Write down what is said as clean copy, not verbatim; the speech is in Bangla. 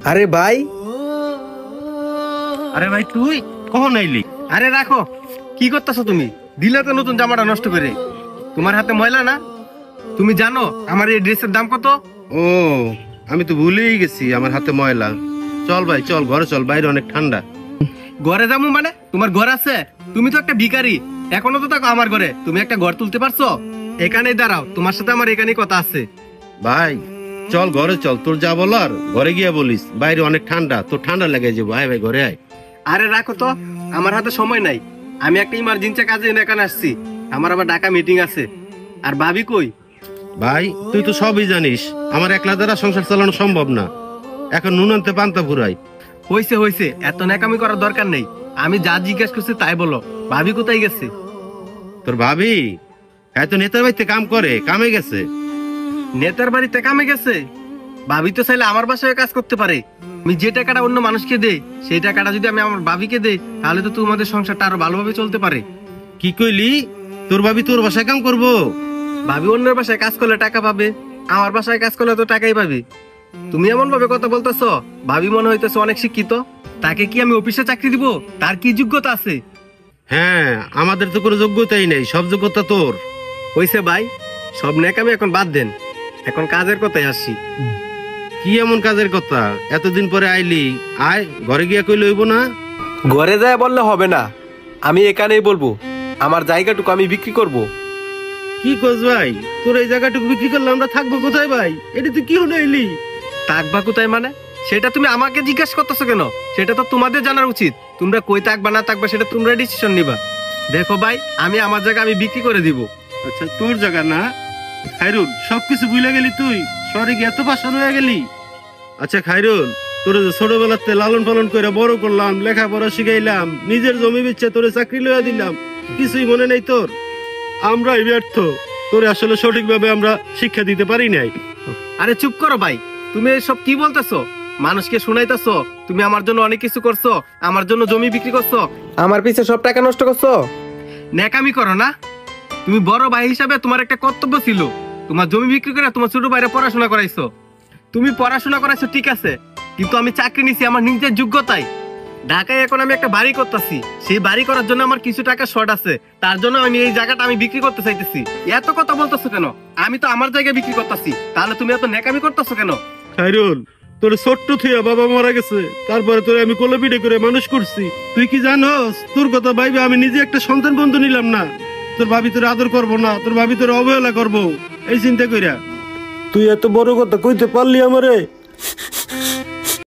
আরে ভাই, আরে ভাই তুই কখন আইলি? আরে রাখো, কি করতেছো তুমি? দিলে তো নতুন জামাটা নষ্ট করে। তোমার হাতে ময়লা না? তুমি জানো আমার এই ড্রেসের দাম কত? ও, আমি তো ভুলেই গেছি আমার হাতে ময়লা। চল ভাই চল, ঘরে চল, বাইরে অনেক ঠান্ডা। ঘরে যাবো মানে? তোমার ঘর আছে? তুমি তো একটা ভিখারি, এখনো তো থাকো আমার ঘরে। তুমি একটা ঘর তুলতে পারছো? এখানেই দাঁড়াও, তোমার সাথে আমার এখানেই কথা আছে। ভাই চল ঘরে চল, তোর যা বলার ঘরে গিয়ে বলিস। বাইরে অনেক ঠান্ডা, তোর ঠান্ডা লেগে যাবো। আয় ভাই ঘরে আয়। আরে রাখো তো, আমার হাতে সময় নাই। আমি একটা ইমার্জেন্সি কাজে এখানে আসছি, আমার আবার ঢাকা মিটিং আছে। আর ভাবি কই? ভাই তুই তো সবই জানিস, আমার একলা দ্বারা সংসার চালানো সম্ভব না। এখন নুন আনতে পান্তা ফুরাই। হইছে হইছে, এত ন্যাকামি করার দরকার নেই। আমি যা জিজ্ঞেস করছি তাই বলো, ভাবি কোথায় গেছে? তোর ভাবি এত নেতার বাড়িতে কাম করে, কামে গেছে। নেতার বাড়িতে কামে গেছে? ভাবি তো চাইলে আমার বাসায় কাজ করতে পারে। আমি যে টাকাটা অন্য মানুষকে দেই, সেই টাকাটা যদি আমি আমার ভাবিকে দেই, তাহলে তো তোমাদের সংসারটা আরো ভালোভাবে চলতে পারে। কি কইলি? তোর ভাবি তোর বাসায় কাম করবো? ভাবি অন্যের বাসায় কাজ করলে টাকা পাবে, আমার বাসায় কাজ করলে তো টাকাই পাবে। তুমি এমন ভাবে কথা বলতেছো, ভাবি মনে হইতেছে অনেক শিক্ষিত। তাকে কি আমি অফিসে চাকরি দিব? তার কি যোগ্যতা আছে? হ্যাঁ, আমাদের তো কোনো যোগ্যতাই নেই, সব যোগ্যতা তোর। হইছে ভাই, সব ন্যাকামি এখন বাদ দেন, এখন কাজের কথায় আসি। কি এমন কাজের কথা? এতদিন পরে আইলি, আয় ঘরে গিয়া কই লইব না? ঘরে যায় বললে হবে না, আমি এখানেই বলবো। আমার জায়গাটুকু আমি বিক্রি করব। কি কস ভাই? তোর এই জায়গাটুকু বিক্রি করলে আমরা থাকবো কোথায় ভাই? এটা তুই কি হলো এলি? থাকবা কোথায় মানে? সেটা তুমি আমাকে জিজ্ঞাসা করতেছো কেন? সেটা তো তোমাদের জানার উচিত। তোমরা কই থাকবা না থাকবা সেটা তোমরা ডিসিশন নিবা। দেখো ভাই, আমি আমার জায়গা আমি বিক্রি করে দিব। আচ্ছা তোর জায়গা না? খাইরুল, সবকিছু ভুলে গেলি তুই? শহরে গিয়ে এত পাশান হয়ে গেলি? আচ্ছা খাইরুল, তোর যে ছোটবেলাতে লালন পালন করে বড় করলাম, লেখাপড়া শিখাইলাম, নিজের জমি বেচে তোরে চাকরি লইয়া দিলাম, কিছুই মনে নেই তোর? আমরাই ব্যর্থ, তোরে আসলে সঠিকভাবে আমরা শিক্ষা দিতে পারি নাই। আরে চুপ করো ভাই, তুমি এসব কি বলতেছো? মানুষকে শুনাইতেছো তুমি আমার জন্য অনেক কিছু করছো, আমার জন্য জমি বিক্রি করছো, আমার পিছে সব টাকা নষ্ট করছো। ন্যাকামি করো না? তুমি বড় ভাই হিসাবে তোমার একটা কর্তব্য ছিল, তোমার জমি বিক্রি করে তোমার ছোট ভাইরা পড়াশোনা করাইছো। তুমি পড়াশোনা করাইছো ঠিক আছে, কিন্তু আমি চাকরি নিছি আমার নিজের যোগ্যতায়। ঢাকায় এখন আমি একটা বাড়ি করতেছি, সেই বাড়ি করার জন্য আমার কিছু টাকা শর্ট আছে, তার জন্য আমি এই জায়গাটা আমি বিক্রি করতে চাইতেছি। এত কথা বলতেছো কেন? আমি তো আমার জায়গায় বিক্রি করতেছি, তাহলে তুমি এত ন্যাকামি করতেছো কেন? খাইরুল, তোর ছোট্ট থুয়া বাবা মারা গেছে, তারপরে তোরে আমি কোলে পিঠে করে মানুষ করছি। তুই কি জানোস, তোর কথা ভাইবে আমি নিজে একটা সন্তান বন্ধু নিলাম না। তোর ভাবি তোর আদর করবো না, তোর ভাবি তোর অবহেলা করবো, এই চিন্তা কইরা। তুই এত বড় কথা কইতে পারলি আমারে?